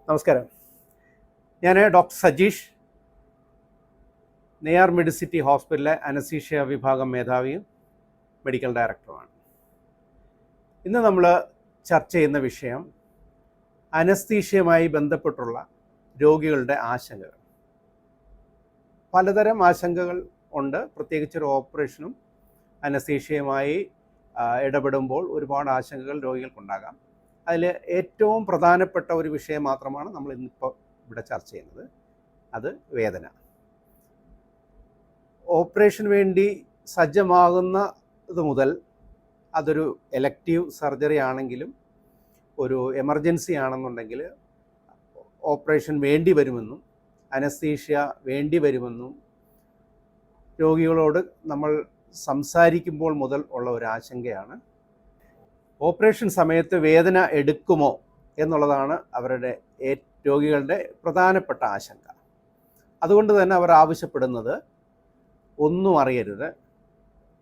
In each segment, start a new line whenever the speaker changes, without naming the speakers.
നമസ്കാരം. ഞാൻ doctor Sajeesh, Neyyar Medicity ഹോസ്പിറ്റലിലെ അനസ്തീഷ്യ വിഭാഗം മേധാവിയും മെഡിക്കൽ ഡയറക്ടറുമാണ്. ഇന്ന് നമ്മൾ ചർച്ച ചെയ്യുന്ന വിഷയം അനസ്തീഷ്യയുമായി ബന്ധപ്പെട്ടുള്ള രോഗികളുടെ ആശങ്കകൾ. പലതരം ആശങ്കകൾ ഉണ്ട്. പ്രത്യേകിച്ചൊരു ഓപ്പറേഷനും അനസ്തീഷ്യയുമായി ഇടപെടുമ്പോൾ ഒരുപാട് ആശങ്കകൾ രോഗികൾക്കുണ്ടാകാം. അതിൽ ഏറ്റവും പ്രധാനപ്പെട്ട ഒരു വിഷയം മാത്രമാണ് നമ്മൾ ഇന്നിപ്പോൾ ഇവിടെ ചർച്ച ചെയ്യുന്നത്. അത് വേദന. ഓപ്പറേഷന് വേണ്ടി സജ്ജമാകുന്നത് മുതൽ അതൊരു എലക്റ്റീവ് സർജറി ആണെങ്കിലും ഒരു എമർജൻസി ആണെന്നുണ്ടെങ്കിൽ ഓപ്പറേഷൻ വേണ്ടി വരുമെന്നും അനസ്തീഷ്യ വേണ്ടി വരുമെന്നും രോഗികളോട് നമ്മൾ സംസാരിക്കുമ്പോൾ മുതൽ ഉള്ള ഒരു ആശങ്കയാണ്. ഓപ്പറേഷൻ സമയത്ത് വേദന എടുക്കുമോ എന്നുള്ളതാണ് രോഗികളുടെ പ്രധാനപ്പെട്ട ആശങ്ക. അതുകൊണ്ട് തന്നെ അവർ ആവശ്യപ്പെടുന്നത് ഒന്നും അറിയരുത്,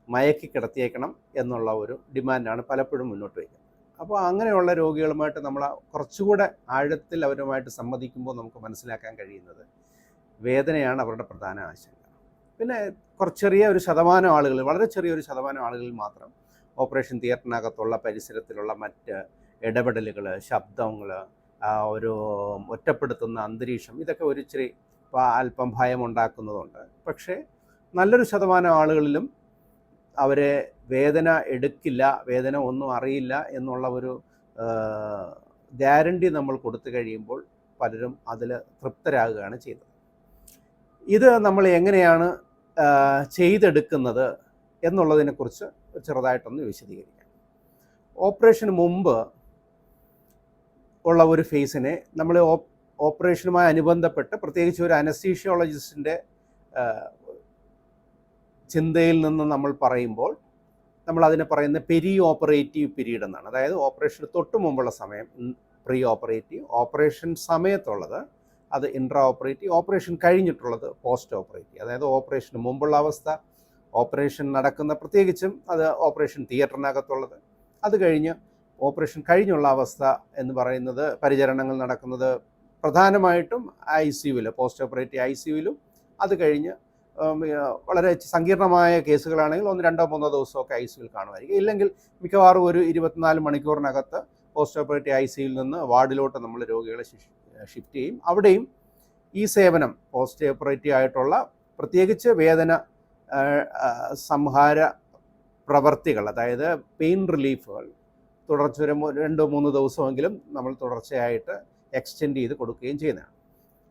മയക്കി കിടത്തിയേക്കണം എന്നുള്ള ഒരു ഡിമാൻഡാണ് പലപ്പോഴും മുന്നോട്ട് വയ്ക്കുന്നത്. അപ്പോൾ അങ്ങനെയുള്ള രോഗികളുമായിട്ട് നമ്മൾ കുറച്ചുകൂടെ ആഴത്തിൽ അവരുമായിട്ട് സംവദിക്കുമ്പോൾ നമുക്ക് മനസ്സിലാക്കാൻ കഴിയുന്നത് വേദനയാണ് അവരുടെ പ്രധാന ആശങ്ക. പിന്നെ ചെറിയ ഒരു ശതമാനം ആളുകൾ, വളരെ ചെറിയൊരു ശതമാനം ആളുകളിൽ മാത്രം ഓപ്പറേഷൻ തിയേറ്ററിനകത്തുള്ള പരിസരത്തിലുള്ള മറ്റ് ഇടപെടലുകൾ, ശബ്ദങ്ങൾ, ഒരു ഒറ്റപ്പെടുത്തുന്ന അന്തരീക്ഷം, ഇതൊക്കെ ഒരിച്ചിരി അല്പം ഭയം ഉണ്ടാക്കുന്നതുണ്ട്. പക്ഷേ നല്ലൊരു ശതമാനം ആളുകളിലും അവരെ വേദന എടുക്കില്ല, വേദന ഒന്നും അറിയില്ല എന്നുള്ള ഒരു ഗ്യാരണ്ടി നമ്മൾ കൊടുത്തു കഴിയുമ്പോൾ പലരും അതിൽ തൃപ്തരാകുകയാണ് ചെയ്യുന്നത്. ഇത് നമ്മൾ എങ്ങനെയാണ് ചെയ്തെടുക്കുന്നത് എന്നുള്ളതിനെക്കുറിച്ച് ചെറുതായിട്ടൊന്ന് വിശദീകരിക്കാം. ഓപ്പറേഷന് മുമ്പ് ഉള്ള ഒരു ഫേസിനെ നമ്മൾ ഓപ്പറേഷനുമായി അനുബന്ധപ്പെട്ട് പ്രത്യേകിച്ച് ഒരു അനസ്തീഷ്യോളജിസ്റ്റിൻ്റെ ചിന്തയിൽ നിന്ന് നമ്മൾ പറയുമ്പോൾ നമ്മൾ അതിനെ പറയുന്ന പെരി ഓപ്പറേറ്റീവ് പീരീഡ് എന്നാണ്. അതായത് ഓപ്പറേഷന് തൊട്ട് മുമ്പുള്ള സമയം പ്രീ ഓപ്പറേറ്റീവ്, ഓപ്പറേഷൻ സമയത്തുള്ളത് അത് ഇൻട്രാ ഓപ്പറേറ്റീവ്, ഓപ്പറേഷൻ കഴിഞ്ഞിട്ടുള്ളത് പോസ്റ്റ് ഓപ്പറേറ്റീവ്. അതായത് ഓപ്പറേഷന് മുമ്പുള്ള അവസ്ഥ, ഓപ്പറേഷൻ നടക്കുന്ന, പ്രത്യേകിച്ചും അത് ഓപ്പറേഷൻ തിയേറ്ററിനകത്തുള്ളത്, അത് കഴിഞ്ഞ് ഓപ്പറേഷൻ കഴിഞ്ഞുള്ള അവസ്ഥ എന്ന് പറയുന്നത് പരിചരണങ്ങൾ നടക്കുന്നത് പ്രധാനമായിട്ടും ICUവിൽ, പോസ്റ്റ് ഓപ്പറേറ്റീവ് ICUവിലും, അത് കഴിഞ്ഞ് വളരെ സങ്കീർണമായ കേസുകളാണെങ്കിൽ 1-2-3 ദിവസമൊക്കെ ICUവിൽ കാണുമായിരിക്കും. ഇല്ലെങ്കിൽ മിക്കവാറും ഒരു 24 മണിക്കൂറിനകത്ത് പോസ്റ്റ് ഓപ്പറേറ്റീവ് ICUവിൽ നിന്ന് വാർഡിലോട്ട് നമ്മൾ രോഗികളെ ഷിഫ്റ്റ് ചെയ്യും. അവിടെയും ഈ സേവനം, പോസ്റ്റ് ഓപ്പറേറ്റീവ് ആയിട്ടുള്ള പ്രത്യേകിച്ച് വേദന സംഹാര പ്രവർത്തികൾ, അതായത് പെയിൻ റിലീഫുകൾ തുടർച്ച 2-3 ദിവസമെങ്കിലും നമ്മൾ തുടർച്ചയായിട്ട് എക്സ്റ്റെൻഡ് ചെയ്ത് കൊടുക്കുകയും ചെയ്യുന്നതാണ്.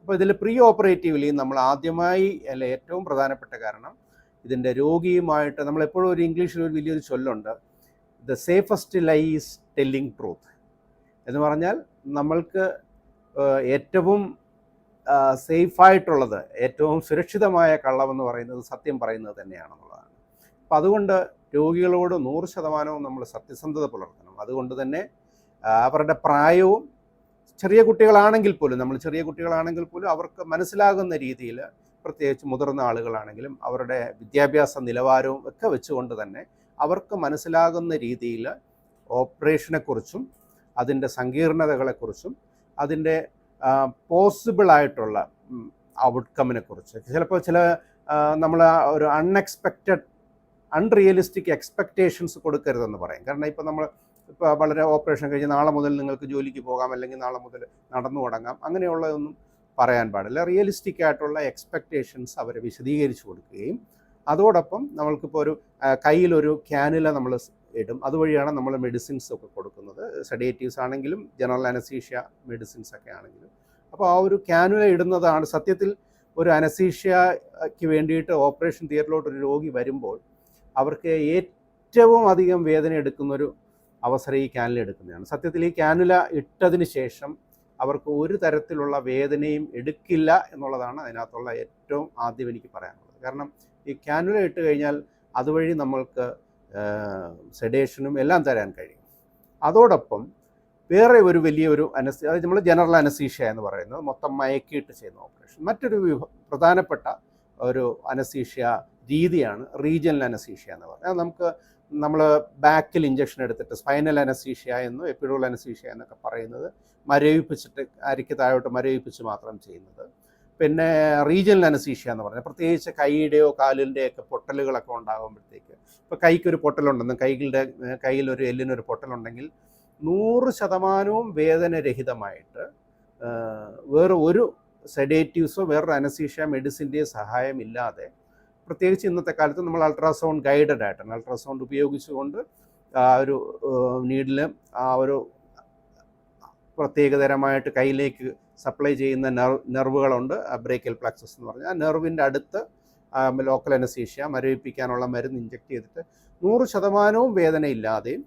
അപ്പോൾ ഇതിൽ പ്രീ ഓപ്പറേറ്റീവ്ലി നമ്മൾ ആദ്യമായി ഏറ്റവും പ്രധാനപ്പെട്ട കാരണം ഇതിൻ്റെ രോഗിയുമായിട്ട് നമ്മളെപ്പോഴും ഒരു ഇംഗ്ലീഷിൽ ഒരു വലിയൊരു ചൊല്ലുണ്ട്, the safest lie is telling truth എന്ന് പറഞ്ഞാൽ നമ്മൾക്ക് ഏറ്റവും സേഫായിട്ടുള്ളത്, ഏറ്റവും സുരക്ഷിതമായ കള്ളമെന്ന് പറയുന്നത് സത്യം പറയുന്നത് തന്നെയാണെന്നുള്ളതാണ്. അപ്പോൾ അതുകൊണ്ട് രോഗികളോട് 100% നമ്മൾ സത്യസന്ധത പുലർത്തണം. അതുകൊണ്ട് തന്നെ അവരുടെ പ്രായവും, ചെറിയ കുട്ടികളാണെങ്കിൽ പോലും അവർക്ക് മനസ്സിലാകുന്ന രീതിയിൽ, പ്രത്യേകിച്ച് മുതിർന്ന ആളുകളാണെങ്കിലും അവരുടെ വിദ്യാഭ്യാസ നിലവാരവും ഒക്കെ വെച്ചുകൊണ്ട് തന്നെ അവർക്ക് മനസ്സിലാകുന്ന രീതിയിൽ ഓപ്പറേഷനെക്കുറിച്ചും അതിൻ്റെ സങ്കീർണതകളെക്കുറിച്ചും അതിൻ്റെ പോസിബിളായിട്ടുള്ള ഔട്ട്കമ്മിനെ കുറിച്ച് ചിലപ്പോൾ നമ്മൾ ഒരു അൺറിയലിസ്റ്റിക് എക്സ്പെക്റ്റേഷൻസ് കൊടുക്കരുതെന്ന് പറയും. കാരണം ഇപ്പോൾ വളരെ ഓപ്പറേഷൻ കഴിഞ്ഞ് നാളെ മുതൽ നിങ്ങൾക്ക് ജോലിക്ക് പോകാം, അല്ലെങ്കിൽ നാളെ മുതൽ നടന്നു തുടങ്ങാം, അങ്ങനെയുള്ളതൊന്നും പറയാൻ പാടില്ല. റിയലിസ്റ്റിക് ആയിട്ടുള്ള എക്സ്പെക്റ്റേഷൻസ് അവരെ വിശദീകരിച്ചു കൊടുക്കുകയും അതോടൊപ്പം നമ്മൾക്കിപ്പോൾ ഒരു കയ്യിലൊരു ക്യാനുല നമ്മൾ ഇടും, അതുവഴിയാണ് നമ്മൾ മെഡിസിൻസ് ഒക്കെ കൊടുക്കുന്നത്. സെഡേറ്റീവ്സ് ആണെങ്കിലും ജനറൽ അനസ്തീഷ്യ മെഡിസിൻസ് ഒക്കെ ആണെങ്കിലും. അപ്പോൾ ആ ഒരു ക്യാനുല ഇടുന്നതാണ് സത്യത്തിൽ ഒരു അനസ്തീഷ്യയ്ക്ക് വേണ്ടിയിട്ട് ഓപ്പറേഷൻ തിയേറ്ററിലോട്ട് ഒരു രോഗി വരുമ്പോൾ അവർക്ക് ഏറ്റവും അധികം വേദന എടുക്കുന്നൊരു അവസരം ഈ ക്യാനുല എടുക്കുന്നതാണ്. സത്യത്തിൽ ഈ ക്യാനുല ഇട്ടതിന് ശേഷം അവർക്ക് ഒരു തരത്തിലുള്ള വേദനയും എടുക്കില്ല എന്നുള്ളതാണ് അതിനകത്തുള്ള ഏറ്റവും ആദ്യം എനിക്ക് പറയാനുള്ളത്. കാരണം ഈ ക്യാനുല ഇട്ട് കഴിഞ്ഞാൽ അതുവഴി നമ്മൾക്ക് സെഡേഷനും എല്ലാം തരാൻ കഴിയും. അതോടൊപ്പം വേറെ ഒരു വലിയൊരു അതായത് നമ്മൾ ജനറൽ അനസ്തീഷ്യ എന്ന് പറയുന്നത് മൊത്തം മയക്കിയിട്ട് ചെയ്യുന്ന ഓപ്പറേഷൻ. മറ്റൊരു പ്രധാനപ്പെട്ട ഒരു അനസ്തീഷ്യ രീതിയാണ് റീജിയണൽ അനസ്തീഷ്യ എന്ന് പറയുന്നത്. നമുക്ക് നമ്മൾ ബാക്കിൽ ഇഞ്ചക്ഷൻ എടുത്തിട്ട് സ്പൈനൽ അനസ്തീഷ്യ എന്നും എപ്പിഡൂറൽ അനസ്തീഷ്യ എന്നൊക്കെ പറയുന്നത് മരവിപ്പിച്ചിട്ട് അരിക്ക് താഴോട്ട് മരവിപ്പിച്ച് മാത്രം ചെയ്യുന്നത്. പിന്നെ റീജിയണൽ അനസ്തീഷ്യ എന്ന് പറഞ്ഞാൽ പ്രത്യേകിച്ച് കൈയുടെയോ കാലിൻ്റെയോ ഒക്കെ പൊട്ടലുകളൊക്കെ ഉണ്ടാകുമ്പോഴത്തേക്ക്, ഇപ്പോൾ കൈക്കൊരു പൊട്ടലുണ്ടെന്ന്, കയ്യിലൊരു എല്ലിനൊരു പൊട്ടലുണ്ടെങ്കിൽ 100% വേദനരഹിതമായിട്ട് വേറെ ഒരു സെഡേറ്റീവ്സോ വേറൊരു അനസ്തീഷ്യ മെഡിസിൻ്റെയോ സഹായമില്ലാതെ, പ്രത്യേകിച്ച് ഇന്നത്തെ കാലത്ത് നമ്മൾ അൾട്രാസൗണ്ട് ഗൈഡഡ് ആയിട്ടാണ്, അൾട്രാസൗണ്ട് ഉപയോഗിച്ചുകൊണ്ട് ആ ഒരു നീഡില് ആ ഒരു പ്രത്യേകതരമായിട്ട് കയ്യിലേക്ക് സപ്ലൈ ചെയ്യുന്ന നെർവുകളുണ്ട്, ബ്രേക്കിയൽ പ്ലക്സസ് എന്ന് പറഞ്ഞാൽ ആ നെർവിൻ്റെ അടുത്ത് ലോക്കൽ അനസ്തീഷ്യ മരവിപ്പിക്കാനുള്ള മരുന്ന് ഇഞ്ചെക്ട് ചെയ്തിട്ട് 100% വേദനയില്ലാതെയും,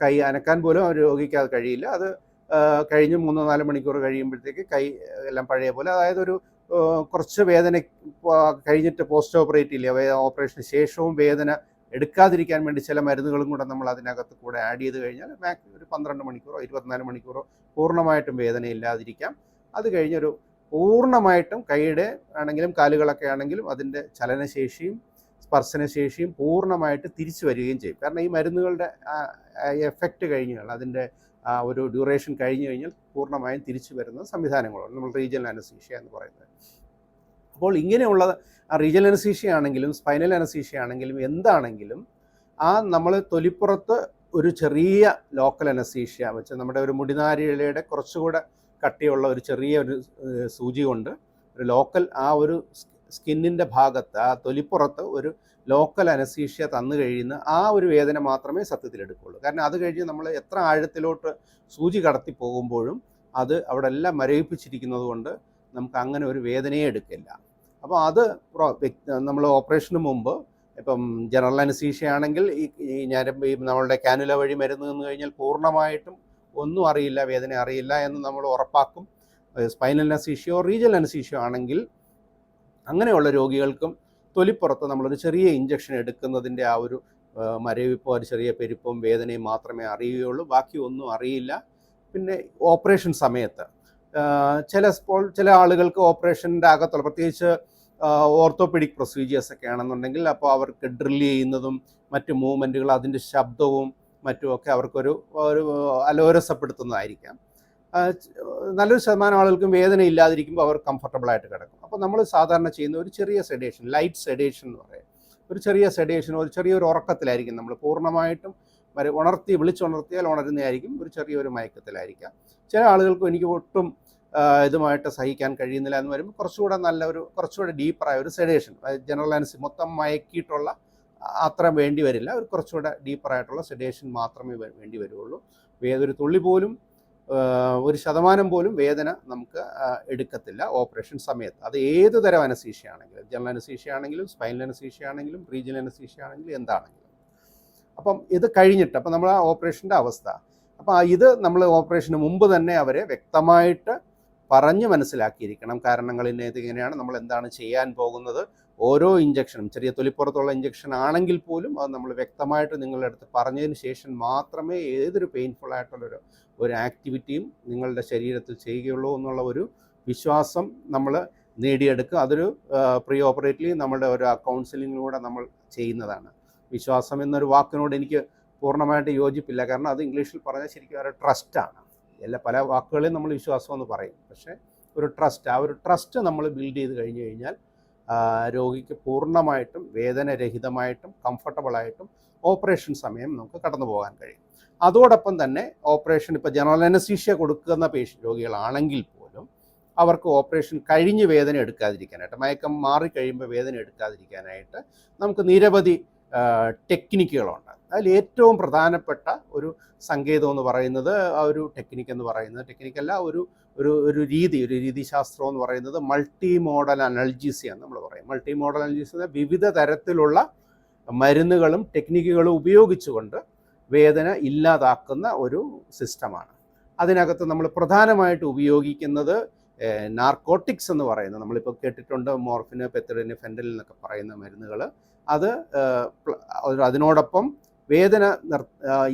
കൈ അനക്കാൻ പോലും രോഗിക്ക് അത് കഴിയില്ല. അത് കഴിഞ്ഞ് 3-4 മണിക്കൂർ കഴിയുമ്പോഴത്തേക്ക് കൈ എല്ലാം പഴയ പോലെ, അതായത് ഒരു കുറച്ച് വേദന കഴിഞ്ഞിട്ട് പോസ്റ്റ് ഓപ്പറേറ്റീവ് ഓപ്പറേഷന് ശേഷവും വേദന എടുക്കാതിരിക്കാൻ വേണ്ടി ചില മരുന്നുകളും കൂടെ നമ്മൾ അതിനകത്ത് കൂടെ ആഡ് ചെയ്ത് കഴിഞ്ഞാൽ ഒരു 12 മണിക്കൂറോ 24 മണിക്കൂറോ പൂർണ്ണമായിട്ടും വേദന ഇല്ലാതിരിക്കാം. അത് കഴിഞ്ഞൊരു പൂർണ്ണമായിട്ടും കൈയുടെ ആണെങ്കിലും കാലുകളൊക്കെ ആണെങ്കിലും അതിൻ്റെ ചലനശേഷിയും സ്പർശനശേഷിയും പൂർണ്ണമായിട്ട് തിരിച്ചു വരികയും ചെയ്യും. കാരണം ഈ മരുന്നുകളുടെ എഫക്റ്റ് കഴിഞ്ഞ് കഴിഞ്ഞാൽ, അതിൻ്റെ ഒരു ഡ്യൂറേഷൻ കഴിഞ്ഞ് കഴിഞ്ഞാൽ പൂർണ്ണമായും തിരിച്ചു വരുന്ന സംവിധാനങ്ങളുണ്ട് നമ്മൾ റീജിയണൽ അനസ്തീഷ്യ എന്ന് പറയുന്നത്. അപ്പോൾ ഇങ്ങനെയുള്ള റീജിയണൽ അനസ്തീഷ്യ ആണെങ്കിലും സ്പൈനൽ അനസ്തീഷ്യ ആണെങ്കിലും എന്താണെങ്കിലും നമ്മൾ തൊലിപ്പുറത്ത് ഒരു ചെറിയ ലോക്കൽ അനസ്തീഷ്യ വെച്ച് നമ്മുടെ ഒരു മുടിനാരിഴയുടെ കുറച്ചുകൂടെ കട്ടിയുള്ള ഒരു ചെറിയ ഒരു സൂചി കൊണ്ട് ഒരു ലോക്കൽ ആ ഒരു സ്കിന്നിൻ്റെ ഭാഗത്ത് ആ തൊലിപ്പുറത്ത് ഒരു ലോക്കൽ അനസ്തീഷ്യ തന്നു കഴിയുന്ന ആ ഒരു വേദന മാത്രമേ സത്യത്തിൽ എടുക്കുകയുള്ളൂ. കാരണം അത് കഴിഞ്ഞ് നമ്മൾ എത്ര ആഴത്തിലോട്ട് സൂചി കടത്തി പോകുമ്പോഴും അത് അവിടെ എല്ലാം മരവിപ്പിച്ചിരിക്കുന്നത് കൊണ്ട് നമുക്ക് അങ്ങനെ ഒരു വേദനയെ എടുക്കില്ല. അപ്പോൾ അത് നമ്മൾ ഓപ്പറേഷന് മുമ്പ് ഇപ്പം ജനറൽ അനസ്തീഷ്യ ആണെങ്കിൽ ഈ ഞരമ്പ് നമ്മളുടെ കാനുല വഴി മരുന്ന് നിന്ന് കഴിഞ്ഞാൽ പൂർണ്ണമായിട്ടും ഒന്നും അറിയില്ല, വേദന അറിയില്ല എന്ന് നമ്മൾ ഉറപ്പാക്കും. സ്പൈനൽ അനസ്തീഷ്യോ റീജിയണൽ അനസ്തീഷ്യോ ആണെങ്കിൽ അങ്ങനെയുള്ള രോഗികൾക്കും തൊലിപ്പുറത്ത് നമ്മളൊരു ചെറിയ ഇഞ്ചക്ഷൻ എടുക്കുന്നതിൻ്റെ ആ ഒരു മരവിപ്പോ ഒരു ചെറിയ പെരുപ്പും വേദനയും മാത്രമേ അറിയുകയുള്ളൂ, ബാക്കി ഒന്നും അറിയില്ല. പിന്നെ ഓപ്പറേഷൻ സമയത്ത് ചില ആളുകൾക്ക് ഓപ്പറേഷൻ്റെ അകത്തുള്ള പ്രത്യേകിച്ച് ഓർത്തോപെഡിക് പ്രൊസീജിയേഴ്സ് ഒക്കെ ആണെന്നുണ്ടെങ്കിൽ അപ്പോൾ അവർക്ക് ഡ്രില്ല് ചെയ്യുന്നതും മറ്റു മൂവ്മെൻറ്റുകൾ അതിൻ്റെ ശബ്ദവും മറ്റുമൊക്കെ അവർക്കൊരു അലോരസപ്പെടുത്തുന്നതായിരിക്കാം. നല്ലൊരു ശതമാനം ആളുകൾക്കും വേദന ഇല്ലാതിരിക്കുമ്പോൾ അവർ കംഫർട്ടബിളായിട്ട് കിടക്കും. അപ്പോൾ നമ്മൾ സാധാരണ ചെയ്യുന്ന ഒരു ചെറിയ സെഡേഷൻ, ലൈറ്റ് സെഡേഷൻ എന്ന് പറയും, ഒരു ചെറിയ സെഡേഷൻ, ഒരു ചെറിയൊരു ഉറക്കത്തിലായിരിക്കും നമ്മൾ പൂർണ്ണമായിട്ടും വിളിച്ചുണർത്തിയാൽ ഉണരുന്നതായിരിക്കും, ഒരു ചെറിയൊരു മയക്കത്തിലായിരിക്കാം. ചില ആളുകൾക്കും എനിക്ക് ഒട്ടും ഇതുമായിട്ട് സഹിക്കാൻ കഴിയുന്നില്ല എന്ന് വരുമ്പോൾ കുറച്ചുകൂടെ ഡീപ്പറായ ഒരു സെഡേഷൻ, ജനറൽ അനസ്തീഷ്യ മൊത്തം മയക്കിയിട്ടുള്ള അത്ര വേണ്ടി വരില്ല, ഒരു കുറച്ചുകൂടെ ഡീപ്പറായിട്ടുള്ള സെഡേഷൻ മാത്രമേ വേണ്ടി വരുള്ളൂ. ഒരു തുള്ളി പോലും 1% പോലും വേദന നമുക്ക് എടുക്കത്തില്ല ഓപ്പറേഷൻ സമയത്ത്. അത് ഏത് തരം അനസ്തീഷ്യ ആണെങ്കിലും, ജനറൽ അനസ്തീഷ്യ ആണെങ്കിലും സ്പൈനൽ അനസ്തീഷ്യ ആണെങ്കിലും റീജിയണൽ അനസ്തീഷ്യ ആണെങ്കിലും എന്താണെങ്കിലും. അപ്പം ഇത് കഴിഞ്ഞിട്ട് അപ്പം നമ്മൾ ആ ഓപ്പറേഷൻ്റെ അവസ്ഥ, അപ്പോൾ ഇത് നമ്മൾ ഓപ്പറേഷന് മുമ്പ് തന്നെ അവരെ വ്യക്തമായിട്ട് പറഞ്ഞ് മനസ്സിലാക്കിയിരിക്കണം. കാരണങ്ങൾ ഇങ്ങനെയാണ്, നമ്മൾ എന്താണ് ചെയ്യാൻ പോകുന്നത്. ഓരോ ഇഞ്ചക്ഷനും ചെറിയ തൊലിപ്പുറത്തുള്ള ഇഞ്ചക്ഷൻ ആണെങ്കിൽ പോലും അത് നമ്മൾ വ്യക്തമായിട്ട് നിങ്ങളുടെ അടുത്ത് പറഞ്ഞതിന് ശേഷം മാത്രമേ ഏതൊരു പെയിൻഫുൾ ആയിട്ടുള്ളൊരു ആക്ടിവിറ്റിയും നിങ്ങളുടെ ശരീരത്തിൽ ചെയ്യുകയുള്ളൂ എന്നുള്ള ഒരു വിശ്വാസം നമ്മൾ നേടിയെടുക്കുക. അതൊരു പ്രീ ഓപ്പറേറ്റീവ്ലി നമ്മുടെ ഒരു കൗൺസിലിങ്ങിലൂടെ നമ്മൾ ചെയ്യുന്നതാണ്. വിശ്വാസം എന്നൊരു വാക്കിനോട് എനിക്ക് പൂർണ്ണമായിട്ട് യോജിപ്പില്ല. കാരണം അത് ഇംഗ്ലീഷിൽ പറഞ്ഞാൽ ശരിക്കും ഒരു ട്രസ്റ്റാണ്. പല വാക്കുകളെയും നമ്മൾ വിശ്വാസം എന്ന് പറയും, പക്ഷേ ഒരു ട്രസ്റ്റ്, ആ ഒരു ട്രസ്റ്റ് നമ്മൾ ബിൽഡ് ചെയ്ത് കഴിഞ്ഞ് കഴിഞ്ഞാൽ രോഗിക്ക് പൂർണ്ണമായിട്ടും വേദനരഹിതമായിട്ടും കംഫർട്ടബിളായിട്ടും ഓപ്പറേഷൻ സമയം നമുക്ക് കടന്നു പോകാൻ കഴിയും. അതോടൊപ്പം തന്നെ ഓപ്പറേഷൻ ഇപ്പോൾ ജനറൽ അനസ്തീഷ്യ കൊടുക്കുന്ന രോഗികളാണെങ്കിൽ പോലും അവർക്ക് ഓപ്പറേഷൻ കഴിഞ്ഞ് വേദന എടുക്കാതിരിക്കാനായിട്ട്, മയക്കം മാറിക്കഴിയുമ്പോൾ വേദന എടുക്കാതിരിക്കാനായിട്ട് നമുക്ക് നിരവധി ടെക്നിക്കുകളുണ്ട്. അതിൽ ഏറ്റവും പ്രധാനപ്പെട്ട ഒരു സങ്കേതം എന്ന് പറയുന്നത്, ആ ഒരു ടെക്നിക്കല്ല, ഒരു രീതിശാസ്ത്രം എന്ന് പറയുന്നത് മൾട്ടി മോഡൽ അനൽജീസിയ നമ്മൾ പറയും. മൾട്ടി മോഡൽ അനൽജീസിയ വിവിധ തരത്തിലുള്ള മരുന്നുകളും ടെക്നിക്കുകളും ഉപയോഗിച്ചുകൊണ്ട് വേദന ഇല്ലാതാക്കുന്ന ഒരു സിസ്റ്റമാണ്. അതിനകത്ത് നമ്മൾ പ്രധാനമായിട്ട് ഉപയോഗിക്കുന്നത് നാർക്കോട്ടിക്സ് എന്ന് പറയുന്നത്, നമ്മളിപ്പോൾ കേട്ടിട്ടുണ്ട് മോർഫിന്, പെത്തഡിന്, ഫെൻഡലിൻ എന്നൊക്കെ പറയുന്ന മരുന്നുകൾ. അതിനോടൊപ്പം വേദന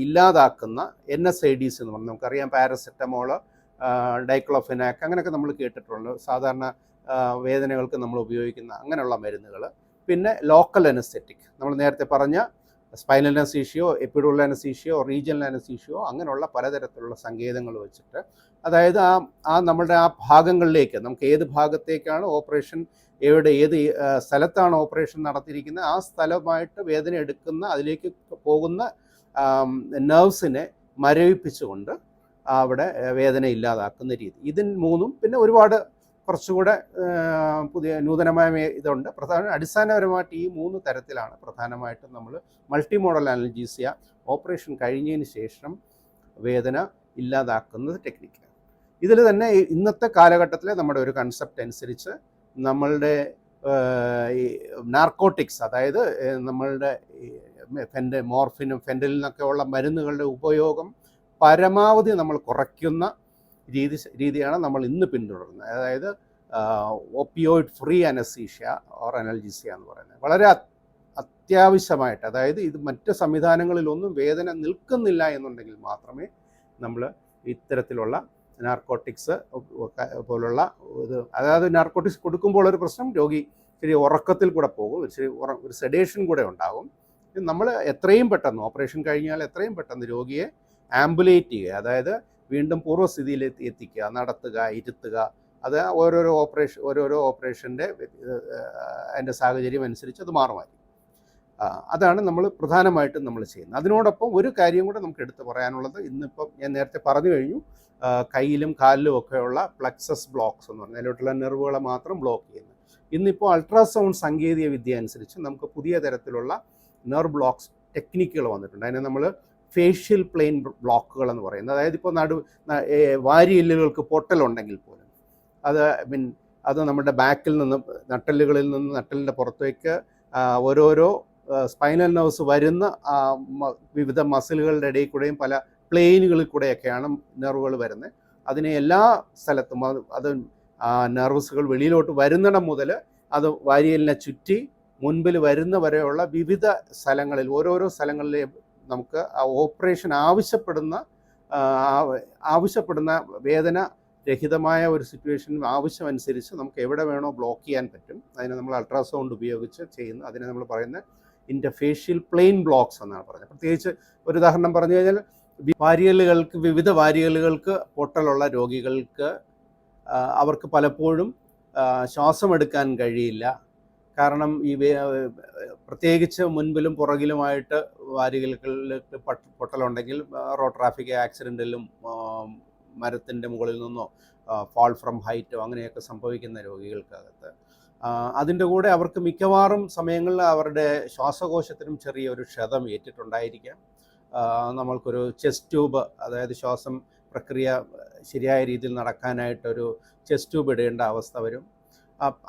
ഇല്ലാതാക്കുന്ന NSAIDs എന്ന് പറഞ്ഞാൽ നമുക്കറിയാം, പാരസെറ്റമോൾ, ഡൈക്ലോഫെനാക്, അങ്ങനെയൊക്കെ നമ്മൾ കേട്ടിട്ടുണ്ട്. സാധാരണ വേദനകൾക്ക് നമ്മൾ ഉപയോഗിക്കുന്ന അങ്ങനെയുള്ള മരുന്നുകൾ. പിന്നെ ലോക്കൽ അനസ്തെറ്റിക്, നമ്മൾ നേരത്തെ പറഞ്ഞ സ്പൈനൽ അനസ്തീഷ്യയോ എപ്പിഡുറൽ അനസ്തീഷ്യയോ റീജിയണൽ അനസ്തീഷ്യയോ അങ്ങനെയുള്ള പലതരത്തിലുള്ള സങ്കേതങ്ങൾ വെച്ചിട്ട്, അതായത് നമ്മളുടെ ആ ഭാഗങ്ങളിലേക്ക് നമുക്ക് ഏത് ഭാഗത്തേക്കാണ് ഓപ്പറേഷൻ, ഏത് സ്ഥലത്താണ് ഓപ്പറേഷൻ നടത്തിയിരിക്കുന്നത് ആ സ്ഥലമായിട്ട് വേദന എടുക്കുന്ന അതിലേക്ക് പോകുന്ന നെർവ്സിനെ മരവിപ്പിച്ചുകൊണ്ട് അവിടെ വേദന ഇല്ലാതാക്കുന്ന രീതി. ഇതിന് മൂന്നും പിന്നെ ഒരുപാട് കുറച്ചുകൂടെ പുതിയ നൂതനമായ ഇതുണ്ട്. അടിസ്ഥാനപരമായിട്ട് ഈ 3 തരത്തിലാണ് പ്രധാനമായിട്ടും നമ്മൾ മൾട്ടി മോഡൽ അനൽജീസിയ ഓപ്പറേഷൻ കഴിഞ്ഞതിന് ശേഷം വേദന ഇല്ലാതാക്കുന്നത് ടെക്നിക്ക്. ഇതിൽ തന്നെ ഇന്നത്തെ കാലഘട്ടത്തിലെ നമ്മുടെ ഒരു കൺസെപ്റ്റ് അനുസരിച്ച് നമ്മളുടെ ഈ നാർക്കോട്ടിക്സ്, അതായത് നമ്മളുടെ മോർഫിനും ഫെൻറ്റലിനൊക്കെ ഉള്ള മരുന്നുകളുടെ ഉപയോഗം പരമാവധി നമ്മൾ കുറയ്ക്കുന്ന രീതിയാണ് നമ്മൾ ഇന്ന് പിന്തുടരുന്നത്. അതായത് ഓപ്പിയോയിഡ് ഫ്രീ അനസ്തീഷ്യ ഓർ അനൽജീസിയ എന്ന് പറയുന്നത് വളരെ അത്യാവശ്യമായിട്ട്, അതായത് ഇത് മറ്റ് സംവിധാനങ്ങളിലൊന്നും വേദന നിൽക്കുന്നില്ല എന്നുണ്ടെങ്കിൽ മാത്രമേ നമ്മൾ ഇത്തരത്തിലുള്ള നാർക്കോട്ടിക്സ് പോലുള്ള ഇത്, അതായത് നാർക്കോട്ടിക്സ് കൊടുക്കുമ്പോൾ ഒരു പ്രശ്നം, രോഗി ശരി ഉറക്കത്തിൽ കൂടെ പോകും, ഒരു സെഡേഷൻ കൂടെ ഉണ്ടാകും. നമ്മൾ എത്രയും പെട്ടെന്ന് ഓപ്പറേഷൻ കഴിഞ്ഞാൽ എത്രയും പെട്ടെന്ന് രോഗിയെ ആംബുലേറ്റ് ചെയ്യുക, അതായത് വീണ്ടും പൂർവ്വസ്ഥിതിയിൽ എത്തിക്കുക, നടത്തുക, ഇരുത്തുക. അത് ഓരോരോ ഓപ്പറേഷൻ്റെ അതിൻ്റെ സാഹചര്യം അനുസരിച്ച് അത് മാറുമായിരിക്കും. അതാണ് നമ്മൾ പ്രധാനമായിട്ടും നമ്മൾ ചെയ്യുന്നത്. അതിനോടൊപ്പം ഒരു കാര്യം കൂടെ നമുക്ക് എടുത്ത് പറയാനുള്ളത്, ഇന്നിപ്പം ഞാൻ നേരത്തെ പറഞ്ഞു കഴിഞ്ഞു, കയ്യിലും കാലിലും ഒക്കെയുള്ള പ്ലക്സസ് ബ്ലോക്സ് എന്ന് പറഞ്ഞാൽ അതിലോട്ടുള്ള നെർവുകളെ മാത്രം ബ്ലോക്ക് ചെയ്യുന്നത്. ഇന്നിപ്പോൾ അൾട്രാസൗണ്ട് സാങ്കേതിക വിദ്യ അനുസരിച്ച് നമുക്ക് പുതിയ തരത്തിലുള്ള നെർവ് ബ്ലോക്സ് ടെക്നിക്കുകൾ വന്നിട്ടുണ്ട്. അതിനെ നമ്മൾ ഫേഷ്യൽ പ്ലെയിൻ ബ്ലോക്കുകൾ എന്ന് പറയുന്നത്. അതായത് ഇപ്പോൾ വാരിയെല്ലുകൾക്ക് പൊട്ടലുണ്ടെങ്കിൽ പോലും അത് നമ്മുടെ ബാക്കിൽ നിന്ന് നട്ടെല്ലുകളിൽ നിന്ന് നട്ടെല്ലിൻ്റെ പുറത്തേക്ക് ഓരോരോ സ്പൈനൽ നെർവ്സ് വരുന്ന വിവിധ മസിലുകളുടെ ഇടയിൽ കൂടെയും പല പ്ലെയിനുകളിൽ കൂടെയൊക്കെയാണ് നെർവുകൾ വരുന്നത്. അതിനെ എല്ലാ സ്ഥലത്തും അത് നെർവ്സുകൾ വെളിയിലോട്ട് വരുന്നിടം മുതൽ അത് വാരിയലിനെ ചുറ്റി മുൻപിൽ വരുന്ന വരെയുള്ള വിവിധ സ്ഥലങ്ങളിൽ, ഓരോരോ സ്ഥലങ്ങളിലെ നമുക്ക് ആ ഓപ്പറേഷൻ ആവശ്യപ്പെടുന്ന വേദന രഹിതമായ ഒരു സിറ്റുവേഷൻ ആവശ്യമനുസരിച്ച് നമുക്ക് എവിടെ വേണോ ബ്ലോക്ക് ചെയ്യാൻ പറ്റും. അതിനെ നമ്മൾ അൾട്രാസൗണ്ട് ഉപയോഗിച്ച് ചെയ്യുന്നു. അതിനെ നമ്മൾ പറയുന്ന ഇൻ്റർഫേഷ്യൽ പ്ലെയിൻ ബ്ലോക്സ് എന്നാണ് പറയുന്നത്. പ്രത്യേകിച്ച് ഒരു ഉദാഹരണം പറഞ്ഞു കഴിഞ്ഞാൽ, വിവിധ വാരിയലുകൾക്ക് പൊട്ടലുള്ള രോഗികൾക്ക് അവർക്ക് പലപ്പോഴും ശ്വാസമെടുക്കാൻ കഴിയില്ല. കാരണം ഈ പ്രത്യേകിച്ച് മുൻപിലും പുറകിലുമായിട്ട് വാരിയലുകളിലേക്ക് പൊട്ടലുണ്ടെങ്കിൽ റോഡ് ട്രാഫിക് ആക്സിഡൻറ്റിലും മരത്തിൻ്റെ മുകളിൽ നിന്നോ ഫാൾ ഫ്രം ഹൈറ്റോ അങ്ങനെയൊക്കെ സംഭവിക്കുന്ന രോഗികൾക്കകത്ത് അതിൻ്റെ കൂടെ അവർക്ക് മിക്കവാറും സമയങ്ങളിൽ അവരുടെ ശ്വാസകോശത്തിനും ചെറിയൊരു ക്ഷതം ഏറ്റിട്ടുണ്ടായിരിക്കാം. നമ്മൾക്കൊരു ചെസ്റ്റ് ട്യൂബ്, അതായത് ശ്വാസം പ്രക്രിയ ശരിയായ രീതിയിൽ നടക്കാനായിട്ടൊരു ചെസ്റ്റ് ട്യൂബ് ഇടേണ്ട അവസ്ഥ വരും.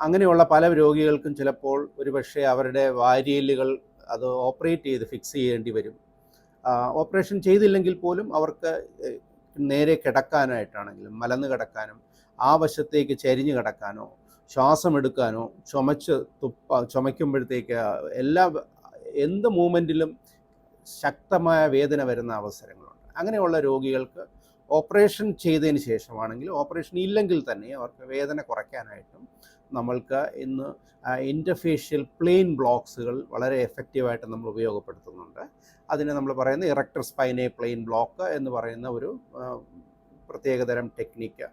അങ്ങനെയുള്ള പല രോഗികൾക്കും ചിലപ്പോൾ ഒരുപക്ഷെ അവരുടെ വാരിയലുകൾ അത് ഓപ്പറേറ്റ് ചെയ്ത് ഫിക്സ് ചെയ്യേണ്ടി വരും. ഓപ്പറേഷൻ ചെയ്തില്ലെങ്കിൽ പോലും അവർക്ക് നേരെ കിടക്കാനായിട്ടാണെങ്കിലും മലന്ന് കിടക്കാനും ആ വശത്തേക്ക് ചരിഞ്ഞ് കിടക്കാനോ ശ്വാസമെടുക്കാനോ ചുമയ്ക്കുമ്പോഴത്തേക്ക് എന്ത് മൂവ്മെൻറ്റിലും ശക്തമായ വേദന വരുന്ന അവസരങ്ങളുണ്ട്. അങ്ങനെയുള്ള രോഗികൾക്ക് ഓപ്പറേഷൻ ചെയ്തതിന് ശേഷമാണെങ്കിൽ, ഓപ്പറേഷൻ ഇല്ലെങ്കിൽ തന്നെ അവർക്ക് വേദന കുറയ്ക്കാനായിട്ടും നമ്മൾക്ക് ഇന്ന് ഇൻ്റർഫേഷ്യൽ പ്ലെയിൻ ബ്ലോക്സുകൾ വളരെ എഫക്റ്റീവായിട്ട് നമ്മൾ ഉപയോഗപ്പെടുത്തുന്നുണ്ട്. അതിന് നമ്മൾ പറയുന്ന ഇറക്ടർ സ്പൈനെ പ്ലെയിൻ ബ്ലോക്ക് എന്ന് പറയുന്ന ഒരു പ്രത്യേകതരം ടെക്നിക്ക്.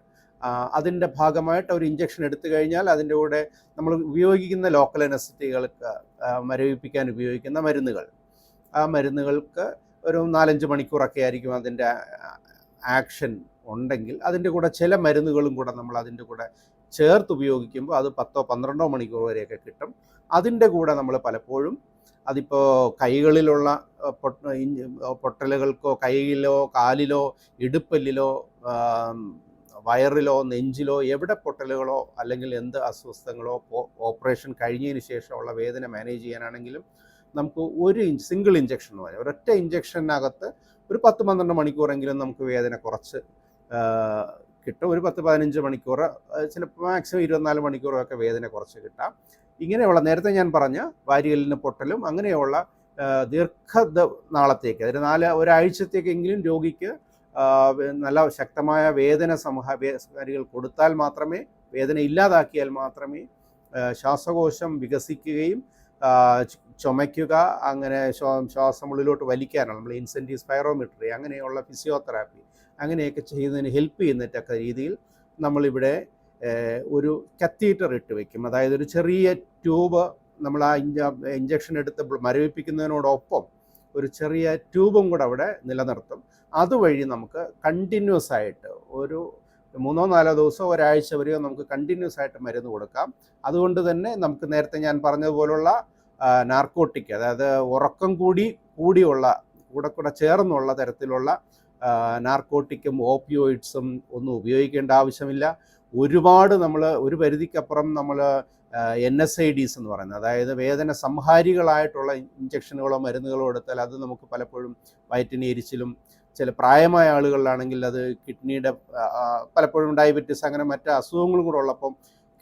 അതിൻ്റെ ഭാഗമായിട്ട് ഒരു ഇഞ്ചക്ഷൻ എടുത്തു കഴിഞ്ഞാൽ അതിൻ്റെ കൂടെ നമ്മൾ ഉപയോഗിക്കുന്ന ലോക്കൽ അനസ്തറ്റികൾക്ക് മരവിപ്പിക്കാൻ ഉപയോഗിക്കുന്ന മരുന്നുകൾ, ആ മരുന്നുകൾക്ക് ഒരു 4-5 മണിക്കൂറൊക്കെ ആയിരിക്കും അതിൻ്റെ ആക്ഷൻ ഉണ്ടെങ്കിൽ, അതിൻ്റെ കൂടെ ചില മരുന്നുകളും കൂടെ നമ്മൾ അതിൻ്റെ കൂടെ ചേർത്ത് ഉപയോഗിക്കുമ്പോൾ അത് 10-12 മണിക്കൂർ വരെയൊക്കെ കിട്ടും. അതിൻ്റെ കൂടെ നമ്മൾ പലപ്പോഴും അതിപ്പോൾ കൈകളിലുള്ള പൊട്ടലുകൾക്കോ കൈയിലോ കാലിലോ ഇടുപ്പല്ലിലോ വയറിലോ നെഞ്ചിലോ എവിടെ പൊട്ടലുകളോ അല്ലെങ്കിൽ എന്ത് അസ്വസ്ഥങ്ങളോ ഓപ്പറേഷൻ കഴിഞ്ഞതിന് ശേഷമുള്ള വേദന മാനേജ് ചെയ്യാനാണെങ്കിലും നമുക്ക് ഒരു സിംഗിൾ ഇഞ്ചക്ഷൻ വരെ, ഒരൊറ്റ ഇഞ്ചക്ഷനകത്ത് ഒരു 10-12 മണിക്കൂറെങ്കിലും നമുക്ക് വേദന കുറച്ച് കിട്ടും. ഒരു 10-15 മണിക്കൂർ, ചിലപ്പോൾ മാക്സിമം 24 മണിക്കൂറൊക്കെ വേദന കുറച്ച് കിട്ടാം. ഇങ്ങനെയുള്ള നേരത്തെ ഞാൻ പറഞ്ഞ വാരിയലിന് പൊട്ടലും അങ്ങനെയുള്ള ദീർഘനാളത്തേക്ക്, അതായത് ഒരാഴ്ചത്തേക്കെങ്കിലും രോഗിക്ക് നല്ല ശക്തമായ വേദന സംഹാരികൾ കൊടുത്താൽ മാത്രമേ, വേദന ഇല്ലാതാക്കിയാൽ മാത്രമേ ശ്വാസകോശം വികസിക്കുകയും ചുമയ്ക്കുക, അങ്ങനെ ശ്വാസം ഉള്ളിലോട്ട് വലിക്കാനുള്ള നമ്മൾ ഇൻസെൻറ്റീവ് സ്പൈറോമെട്രി അങ്ങനെയുള്ള ഫിസിയോതെറാപ്പി അങ്ങനെയൊക്കെ ചെയ്യുന്നതിന് ഹെൽപ്പ് ചെയ്യുന്നതൊക്കെ രീതിയിൽ നമ്മളിവിടെ ഒരു കത്തീറ്റർ ഇട്ട് വയ്ക്കും. അതായത് ഒരു ചെറിയ ട്യൂബ് നമ്മൾ ആ ഇഞ്ചക്ഷൻ എടുത്ത് മരവിപ്പിക്കുന്നതിനോടൊപ്പം ഒരു ചെറിയ ട്യൂബും കൂടെ അവിടെ നിലനിർത്തും. അതുവഴി നമുക്ക് കണ്ടിന്യൂസ് ആയിട്ട് ഒരു 3-4 ദിവസം ഒരാഴ്ച വരെയോ നമുക്ക് കണ്ടിന്യൂസ് ആയിട്ട് മരുന്ന് കൊടുക്കാം. അതുകൊണ്ട് തന്നെ നമുക്ക് നേരത്തെ ഞാൻ പറഞ്ഞതുപോലുള്ള നാർക്കോട്ടിക്, അതായത് ഉറക്കം കൂടിയുള്ള കൂടെ ചേർന്നുള്ള തരത്തിലുള്ള നാർക്കോട്ടിക്കും ഓപ്പിയോയിഡ്സും ഒന്നും ഉപയോഗിക്കേണ്ട ആവശ്യമില്ല. ഒരുപാട് നമ്മൾ ഒരു പരിധിക്കപ്പുറം നമ്മൾ NSAIDs എന്ന് പറയുന്നത്, അതായത് വേദന സംഹാരികളായിട്ടുള്ള ഇഞ്ചക്ഷനുകളോ മരുന്നുകളോ എടുത്താൽ അത് നമുക്ക് പലപ്പോഴും വയറ്റിന് എരിച്ചിലും, ചില പ്രായമായ ആളുകളിലാണെങ്കിൽ അത് കിഡ്നിയുടെ പലപ്പോഴും ഡയബറ്റിസ് അങ്ങനെ മറ്റ് അസുഖങ്ങളും കൂടെ ഉള്ളപ്പം